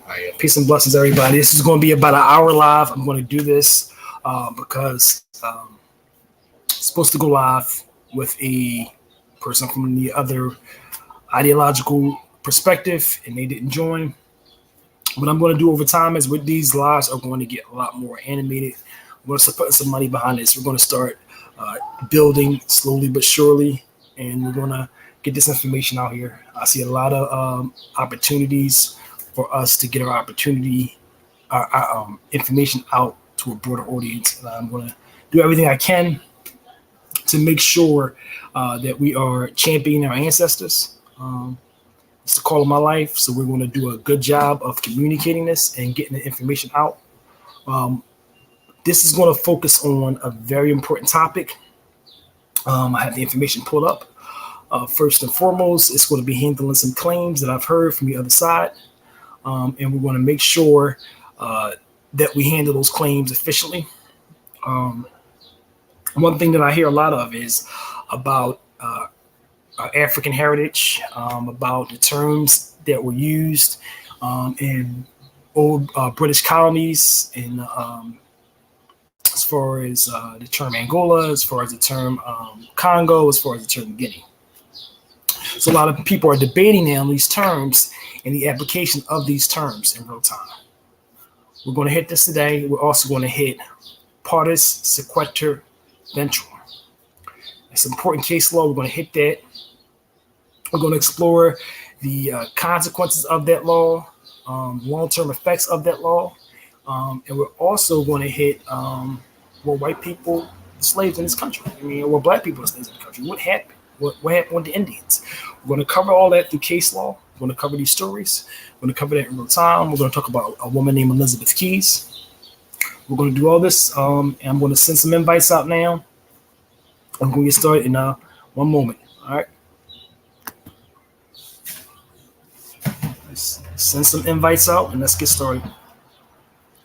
All right, peace and blessings, everybody. This is going to be about an hour live. I'm going to do this because it's supposed to go live with a person from the other ideological perspective, and they didn't join. What I'm going to do over time is with these lives are going to get a lot more animated. We're going to put some money behind this. We're going to start building slowly but surely, and we're going to get this information out here. I see a lot of opportunities for us to get our information out to a broader audience. And I'm going to do everything I can to make sure that we are championing our ancestors. It's the call of my life, so we're going to do a good job of communicating this and getting the information out. This is going to focus on a very important topic. I have the information pulled up. First and foremost, it's going to be handling some claims that I've heard from the other side. And we're going to make sure that we handle those claims efficiently. One thing that I hear a lot of is about African heritage, about the terms that were used in old British colonies, and as far as the term Angola, as far as the term Congo, as far as the term Guinea. So a lot of people are debating now on these terms and the application of these terms in real time. We're going to hit this today. We're also going to hit Partus Sequitur Ventrem. It's an important case law. We're going to hit that. We're going to explore the consequences of that law, long-term effects of that law. And we're also going to hit were white people slaves in this country? I mean, were black people slaves in the country? What happened? What happened with the Indians? We're going to cover all that through case law. We're going to cover these stories. We're going to cover that in real time. We're going to talk about a woman named Elizabeth Keys. We're going to do all this, and I'm going to send some invites out now. I'm going to get started in one moment. All right. Let's send some invites out, and let's get started.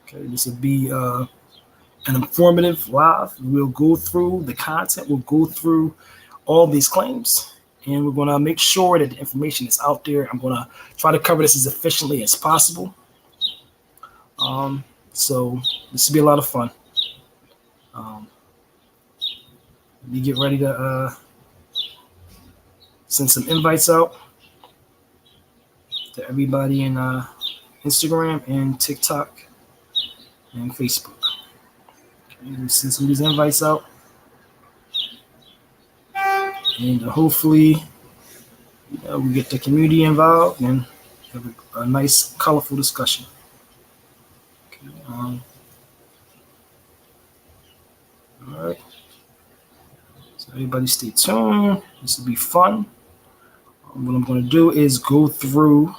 Okay, this will be an informative live. We'll go through the content. We'll go through all these claims, and we're going to make sure that the information is out there. I'm going to try to cover this as efficiently as possible. So this will be a lot of fun. We get ready to send some invites out to everybody in Instagram and TikTok and Facebook. Okay, we'll send some of these invites out. And hopefully, we get the community involved and have a nice, colorful discussion. Okay, all right. So everybody stay tuned. This will be fun. What I'm going to do is go through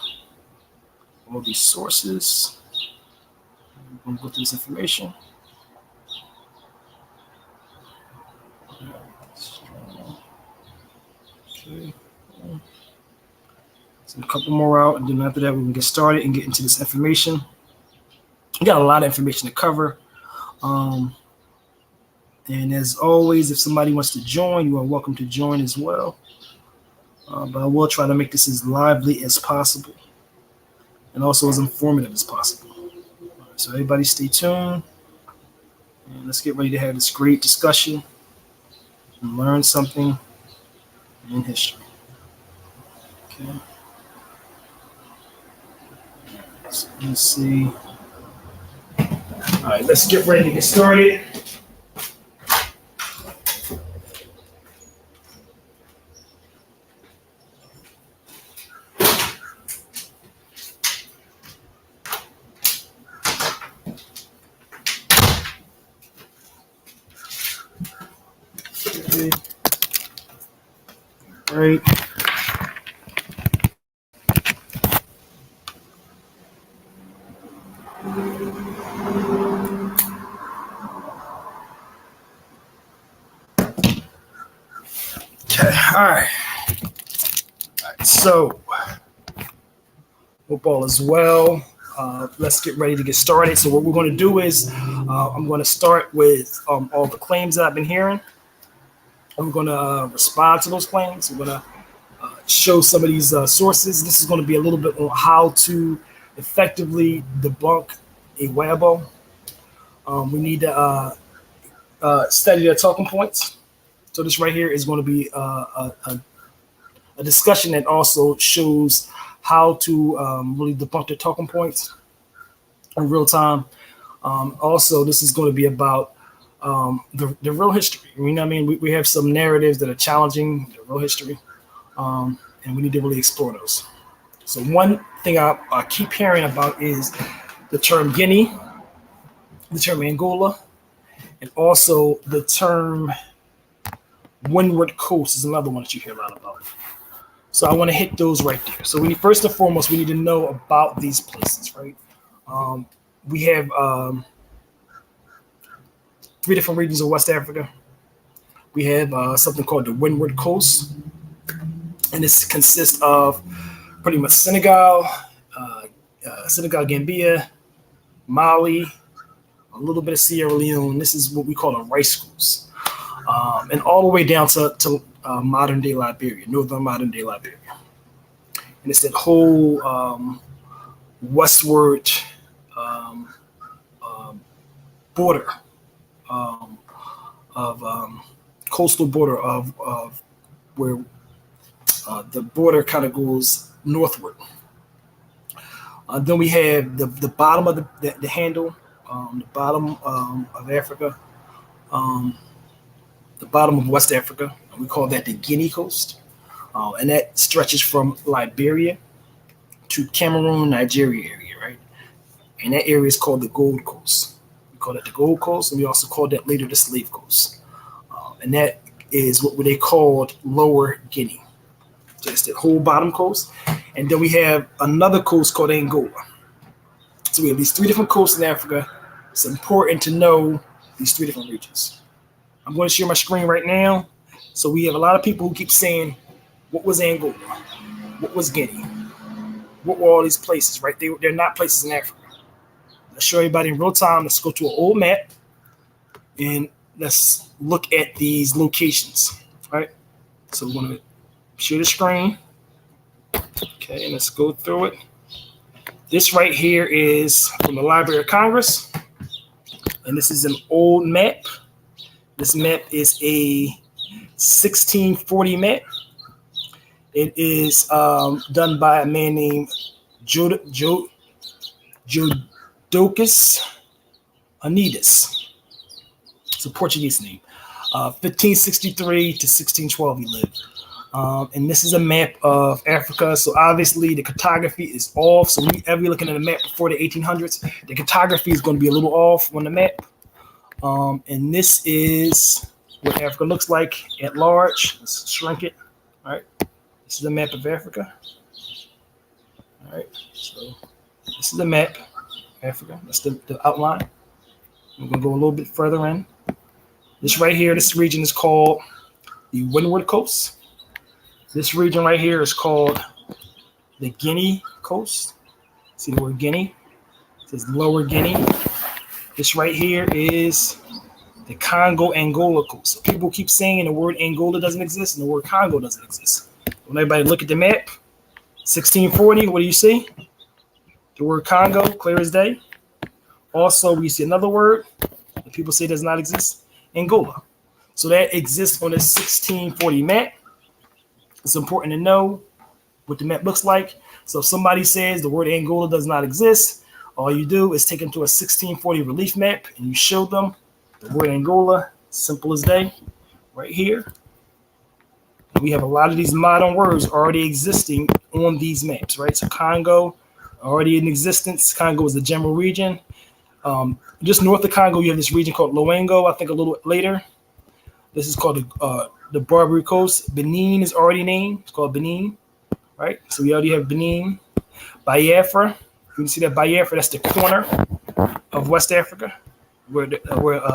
all these sources. I'm going to go through this information. Okay. So a couple more out, and then after that, we can get started and get into this information. We got a lot of information to cover. And as always, if somebody wants to join, you are welcome to join as well. But I will try to make this as lively as possible and also as informative as possible. Right, so everybody stay tuned, and let's get ready to have this great discussion and learn something in history. Okay. So let's see. All right, let's get ready to get started. Okay. Right. Okay. All right. So, hope all is well. Let's get ready to get started. So what we're going to do is I'm going to start with all the claims that I've been hearing. I'm going to respond to those claims. I'm going to show some of these sources. This is going to be a little bit on how to effectively debunk a Wabo. We need to study their talking points. So this right here is going to be a discussion that also shows how to really debunk their talking points in real time. Also, this is going to be about the real history. You know what I mean? We have some narratives that are challenging the real history, and we need to really explore those. So one thing I keep hearing about is the term Guinea, the term Angola, and also the term Windward Coast is another one that you hear a lot about. So I want to hit those right there. So first and foremost, we need to know about these places, right? We have 3 different regions of West Africa. We have something called the Windward Coast, and this consists of pretty much Senegal, Gambia, Mali, a little bit of Sierra Leone. This is what we call a rice coast, and all the way down to modern day Liberia, northern modern day Liberia, and it's that whole westward border of coastal border of where the border kind of goes northward. Then we have the bottom of the handle, the bottom of Africa, the bottom of West Africa. We call that the Guinea Coast, and that stretches from Liberia to Cameroon, Nigeria area, right? And that area is called the Gold Coast. We call it the Gold Coast, and we also called that later the Slave Coast. And that is what they called Lower Guinea. So it's the whole bottom coast. And then we have another coast called Angola. So we have these 3 different coasts in Africa. It's important to know these 3 different regions. I'm going to share my screen right now. So we have a lot of people who keep saying, what was Angola? What was Guinea? What were all these places, right? They're not places in Africa. Let's show everybody in real time. Let's go to an old map and let's look at these locations, right? So we're going to share the screen. Okay, and let's go through it. This right here is from the Library of Congress, and this is an old map. This map is a 1640 map. It is done by a man named Jodocus Anidas. It's a Portuguese name. 1563 to 1612 he lived. And this is a map of Africa. So obviously the cartography is off. So whenever you're looking at a map before the 1800s, the cartography is going to be a little off on the map. And this is what Africa looks like at large. Let's shrink it. All right. This is a map of Africa. All right. So this is the map of Africa. That's the outline. We're going to go a little bit further in. This right here, this region is called the Windward Coast. This region right here is called the Guinea Coast. See the word Guinea? It says Lower Guinea. This right here is the Congo-Angola coast. So people keep saying the word Angola doesn't exist and the word Congo doesn't exist. When everybody look at the map, 1640, what do you see? The word Congo, clear as day. Also, we see another word that people say does not exist, Angola. So that exists on the 1640 map. It's important to know what the map looks like. So if somebody says the word Angola does not exist, all you do is take them to a 1640 relief map and you show them the word Angola, simple as day, right here. And we have a lot of these modern words already existing on these maps, right? So Congo, already in existence. Congo is the general region. Just north of Congo, you have this region called Loango, I think a little later. This is called the Barbary Coast. Benin is already named. It's called Benin, right? So we already have Benin. Biafra. You can see that Biafra, that's the corner of West Africa, where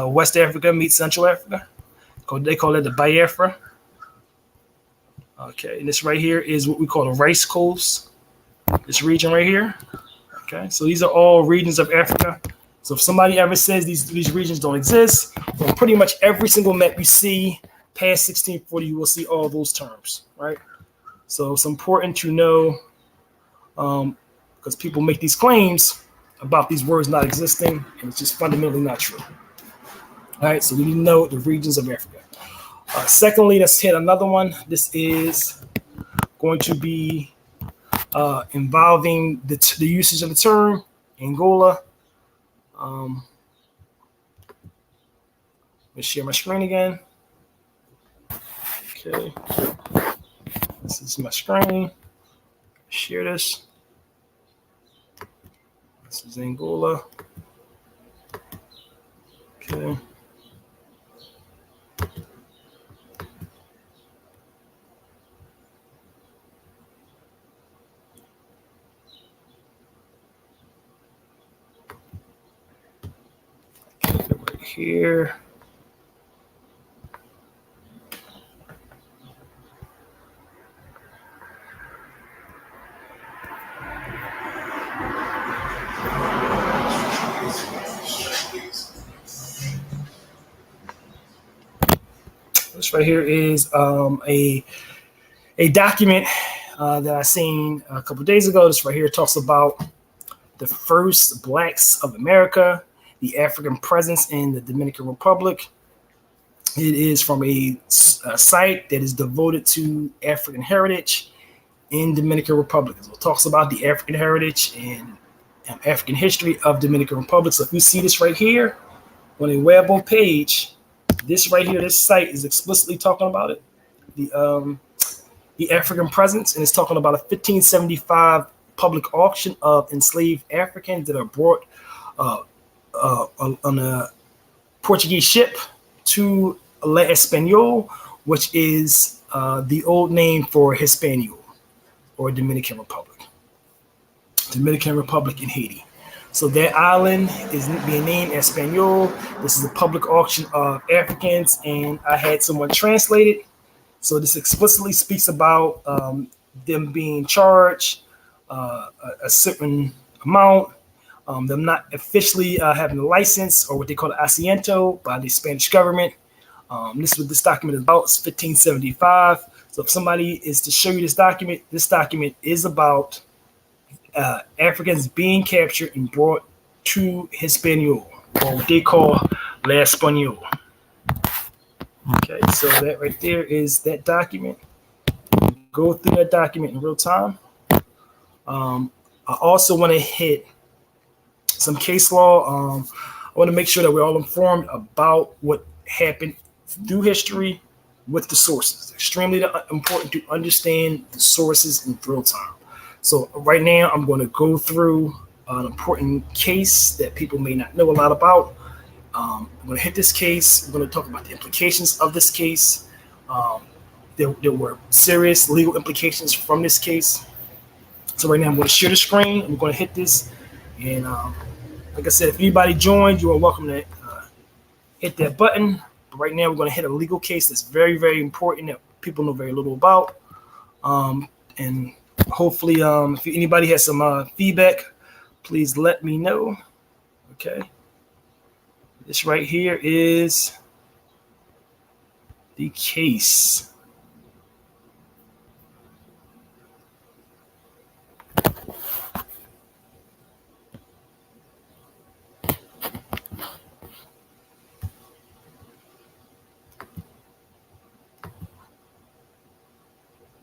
West Africa meets Central Africa. They call it the Biafra. Okay, and this right here is what we call the Rice Coast. This region right here. Okay, so these are all regions of Africa. So if somebody ever says these regions don't exist, on pretty much every single map you see past 1640, you will see all those terms, right? So it's important to know because people make these claims about these words not existing, and it's just fundamentally not true. All right, so we need to know the regions of Africa. Secondly, let's hit another one. This is going to be involving the usage of the term Angola. Let's share my screen again. Okay, this is my screen. Share this. This is Angola. Okay. Right here. This right here is a document that I seen a couple of days ago. This right here talks about the first blacks of America, the African presence in the Dominican Republic. It is from a site that is devoted to African heritage in Dominican Republic. So it talks about the African heritage and African history of Dominican Republic. So if you see this right here on a Weibo page, this right here, this site is explicitly talking about it, the African presence, and it's talking about a 1575 public auction of enslaved Africans that are brought on a Portuguese ship to La Español, which is the old name for Hispaniola or Dominican Republic. Dominican Republic in Haiti. So that island is being named Español. This is a public auction of Africans, and I had someone translate it. So this explicitly speaks about them being charged a certain amount, them not officially having a license or what they call an asiento by the Spanish government. This is what this document is about. It's 1575. So if somebody is to show you this document is about Africans being captured and brought to Hispaniola, or what they call La Español. Okay, so that right there is that document. Go through that document in real time. I also want to hit some case law. I want to make sure that we're all informed about what happened through history with the sources. It's extremely important to understand the sources in real time. So right now, I'm going to go through an important case that people may not know a lot about. I'm going to hit this case. I'm going to talk about the implications of this case. There were serious legal implications from this case. So right now, I'm going to share the screen. I'm going to hit this. And like I said, if anybody joined, you are welcome to hit that button. But right now, we're going to hit a legal case that's very, very important that people know very little about. And hopefully, if anybody has some feedback, please let me know. Okay. This right here is the case.